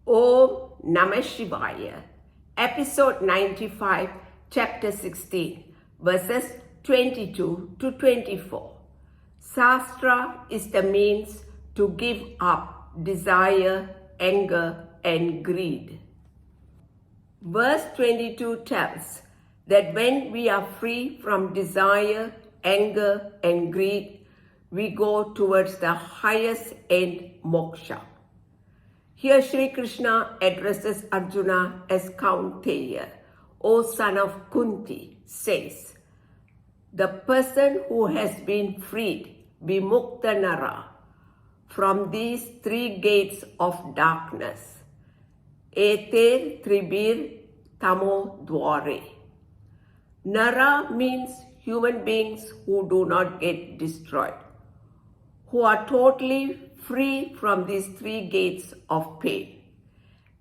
Om Namah Shivaya, Episode 95, Chapter 16, verses 22 to 24. Sastra is the means to give up desire, anger, and greed. Verse 22 tells that when we are free from desire, anger, and greed, we go towards the highest end, moksha. Here Sri Krishna addresses Arjuna as Kaunteya, O son of Kunti, says, the person who has been freed, vimukta nara, from these three gates of darkness, eter tribir tamo dware. Nara means human beings who do not get destroyed, who are totally free from these three gates of pain,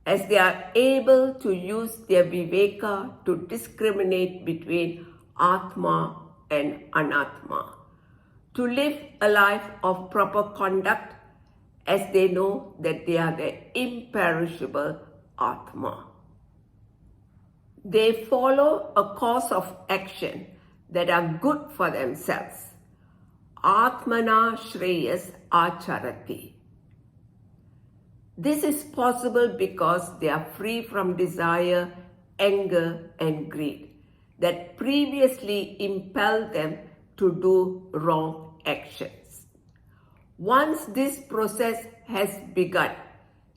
as they are able to use their viveka to discriminate between Atma and Anatma, to live a life of proper conduct as they know that they are the imperishable Atma. They follow a course of action that are good for themselves. Atmana Shreyas Acharati. This is possible because they are free from desire, anger, and greed that previously impelled them to do wrong actions. Once this process has begun,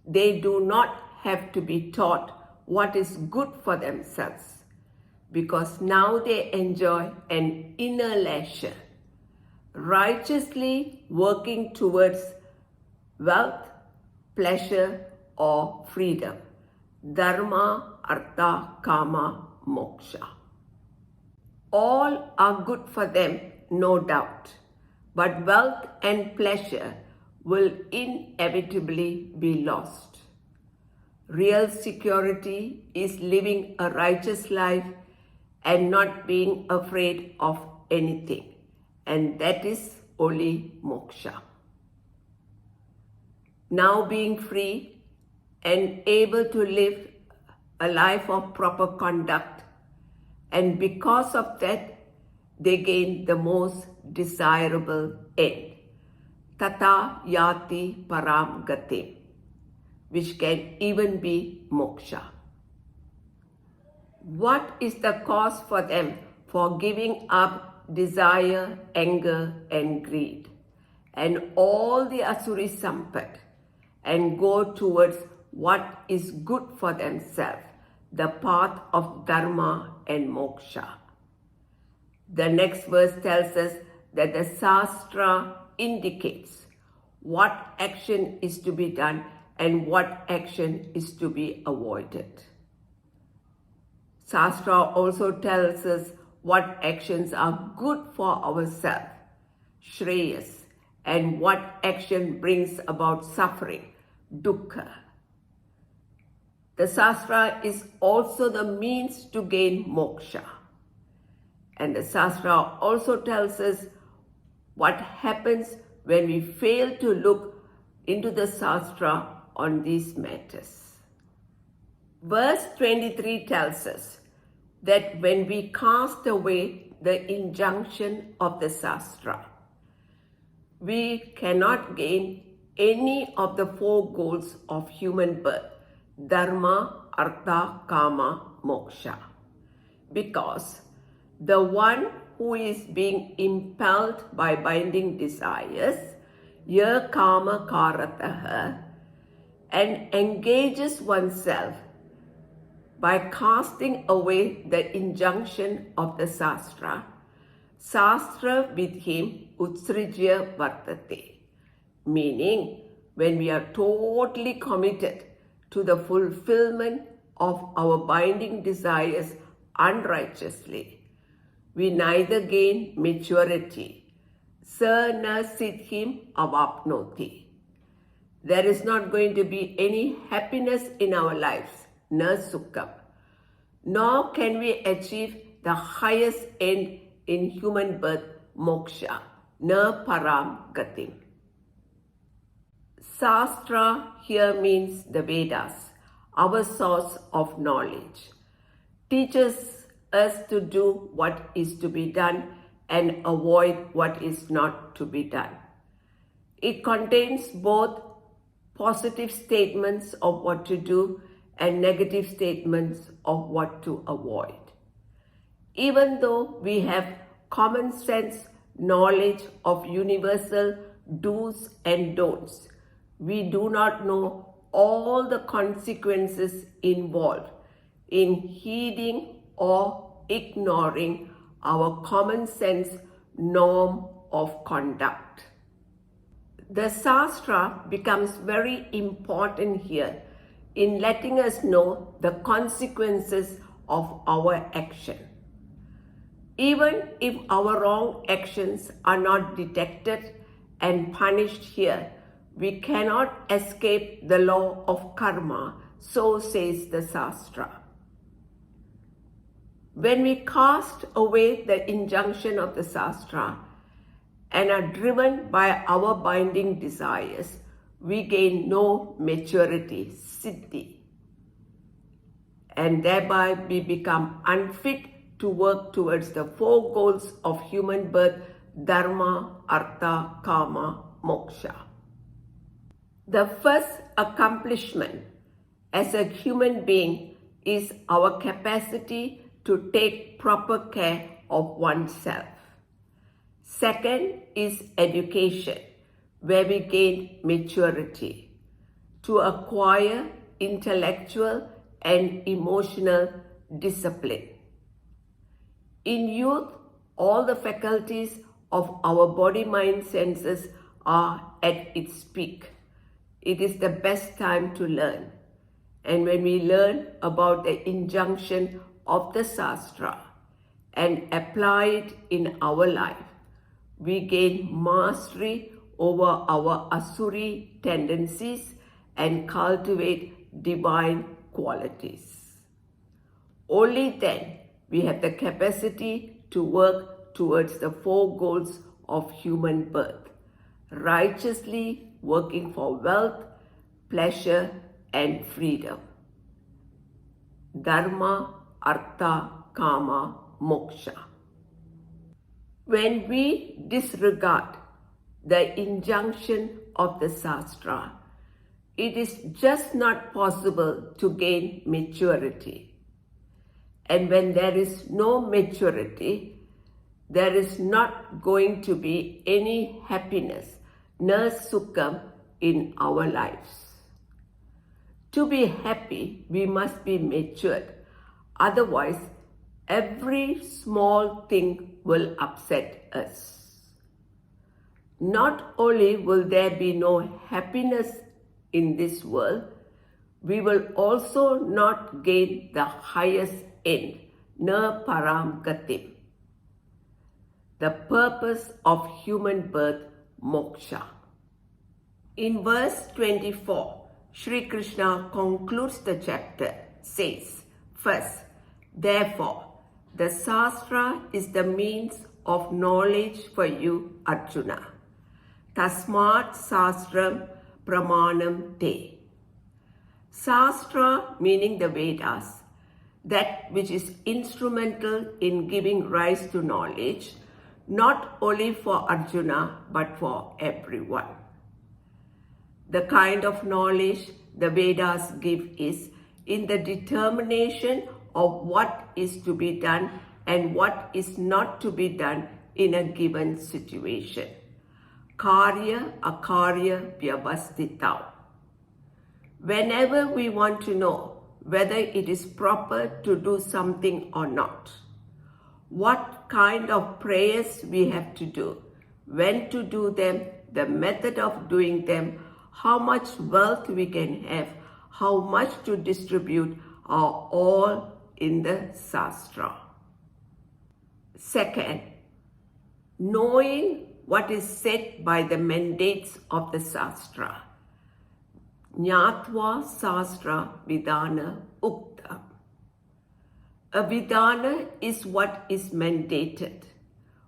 they do not have to be taught what is good for themselves, because now they enjoy an inner leisure, righteously working towards wealth, pleasure, or freedom. Dharma, artha, kama, moksha. All are good for them, no doubt, but wealth and pleasure will inevitably be lost. Real security is living a righteous life and not being afraid of anything. And that is only moksha. Now being free and able to live a life of proper conduct, and because of that, they gain the most desirable end, tata yati param gati, which can even be moksha. What is the cause for them for giving up desire, anger, and greed, and all the asuri sampat, and go towards what is good for themselves, the path of dharma and moksha? The next verse tells us that the Sastra indicates what action is to be done and what action is to be avoided. Sastra also tells us what actions are good for ourselves, shreyas, and what action brings about suffering, dukkha. The Sastra is also the means to gain moksha. And the Sastra also tells us what happens when we fail to look into the Sastra on these matters. Verse 23 tells us that when we cast away the injunction of the Sastra, we cannot gain any of the four goals of human birth, dharma, artha, kama, moksha, because the one who is being impelled by binding desires, ya kama karataha, and engages oneself by casting away the injunction of the Sastra, Sastra with him utsrijya vartate, meaning when we are totally committed to the fulfillment of our binding desires unrighteously, we neither gain maturity, sa na siddhim avapnoti. There is not going to be any happiness in our lives, na sukham, nor can we achieve the highest end in human birth, moksha, na param gatim. Sastra here means the Vedas, our source of knowledge, teaches us to do what is to be done and avoid what is not to be done. It contains both positive statements of what to do and negative statements of what to avoid. Even though we have common sense knowledge of universal do's and don'ts, we do not know all the consequences involved in heeding or ignoring our common sense norm of conduct. The Shastra becomes very important here in letting us know the consequences of our action. Even if our wrong actions are not detected and punished here, we cannot escape the law of karma, so says the Shastra. When we cast away the injunction of the Shastra and are driven by our binding desires, we gain no maturity, siddhi, and thereby we become unfit to work towards the four goals of human birth: dharma, artha, kama, moksha. The first accomplishment as a human being is our capacity to take proper care of oneself. Second is education, where we gain maturity to acquire intellectual and emotional discipline. In youth, all the faculties of our body, mind, senses are at its peak. It is the best time to learn. And when we learn about the injunction of the Shastra and apply it in our life, we gain mastery over our asuri tendencies and cultivate divine qualities. Only then we have the capacity to work towards the four goals of human birth, righteously working for wealth, pleasure, and freedom. Dharma, artha, kama, moksha. When we disregard the injunction of the Shastra, it is just not possible to gain maturity. And when there is no maturity, there is not going to be any happiness, na sukham, in our lives. To be happy, we must be matured. Otherwise, every small thing will upset us. Not only will there be no happiness in this world, we will also not gain the highest end, na param gatim. The purpose of human birth, moksha. In verse 24, Sri Krishna concludes the chapter, says, first, therefore, the Shastra is the means of knowledge for you, Arjuna. Tasmat Shastram Pramanam Te. Shastra, meaning the Vedas, that which is instrumental in giving rise to knowledge, not only for Arjuna, but for everyone. The kind of knowledge the Vedas give is in the determination of what is to be done and what is not to be done in a given situation. Karya akarya vyavasthitam. Whenever we want to know whether it is proper to do something or not, what kind of prayers we have to do, when to do them, the method of doing them, how much wealth we can have, how much to distribute, are all in the Shastra. Second, knowing what is said by the mandates of the Shastra. Jnatva Shastra Vidana Ukta. A Vidana is what is mandated.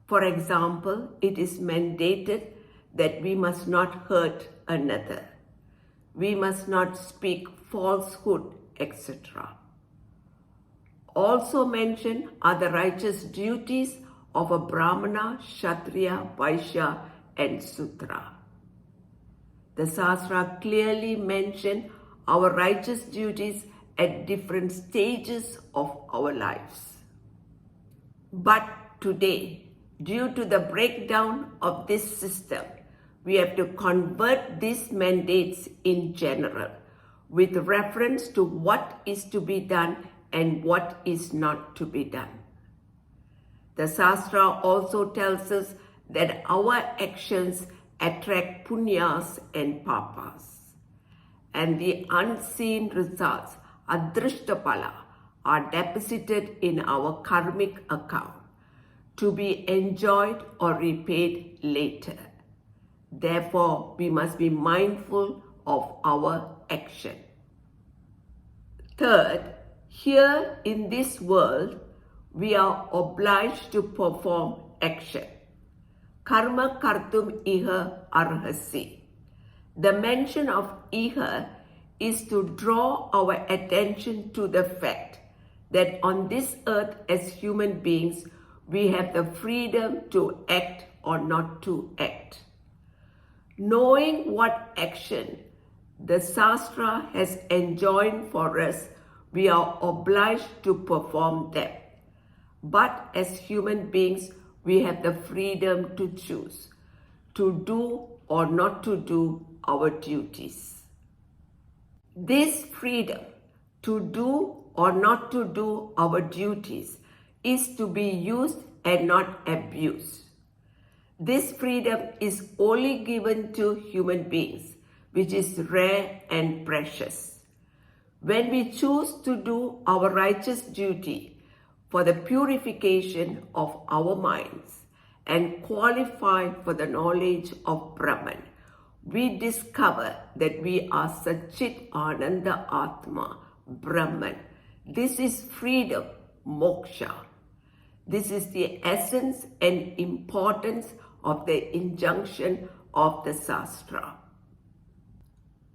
For example, it is mandated that we must not hurt another. We must not speak falsehood etc. Also mentioned are the righteous duties of a Brahmana, Kshatriya, Vaishya and Sudra. The Shastra clearly mention our righteous duties at different stages of our lives. But today, due to the breakdown of this system, we have to convert these mandates in general with reference to what is to be done and what is not to be done. The Shastra also tells us that our actions attract punyas and papas, and the unseen results, adrishtapala, are deposited in our karmic account to be enjoyed or repaid later. Therefore, we must be mindful of our action. Third, here in this world, we are obliged to perform action. Karma kartum iha arhasi. The mention of iha is to draw our attention to the fact that on this earth as human beings, we have the freedom to act or not to act. Knowing what action the Shastra has enjoined for us, we are obliged to perform them. But as human beings, we have the freedom to choose, to do or not to do our duties. This freedom to do or not to do our duties is to be used and not abused. This freedom is only given to human beings, which is rare and precious. When we choose to do our righteous duty for the purification of our minds and qualify for the knowledge of Brahman, we discover that we are Satchit Ananda Atma, Brahman. This is freedom, moksha. This is the essence and importance of the injunction of the Shastra.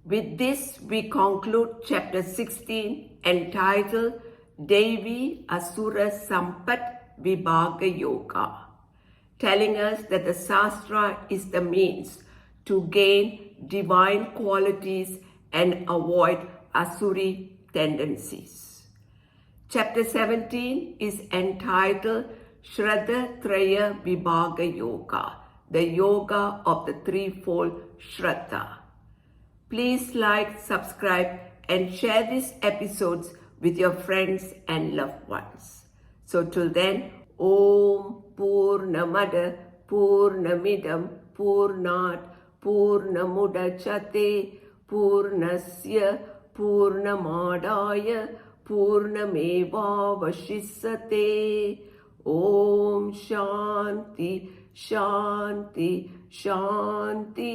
With this, we conclude chapter 16 entitled Devi Asura Sampat Vibhaga Yoga, telling us that the Shastra is the means to gain divine qualities and avoid Asuri tendencies. Chapter 17 is entitled Shraddha Traya Vibhaga Yoga, the yoga of the threefold Shraddha. Please like, subscribe, and share these episodes with your friends and loved ones. So till then, Om Purnamada Purnamidam Purnat Purnamudachate Purnasya Purnamadaya Purnamevavashisate. Om Shanti Shanti Shanti.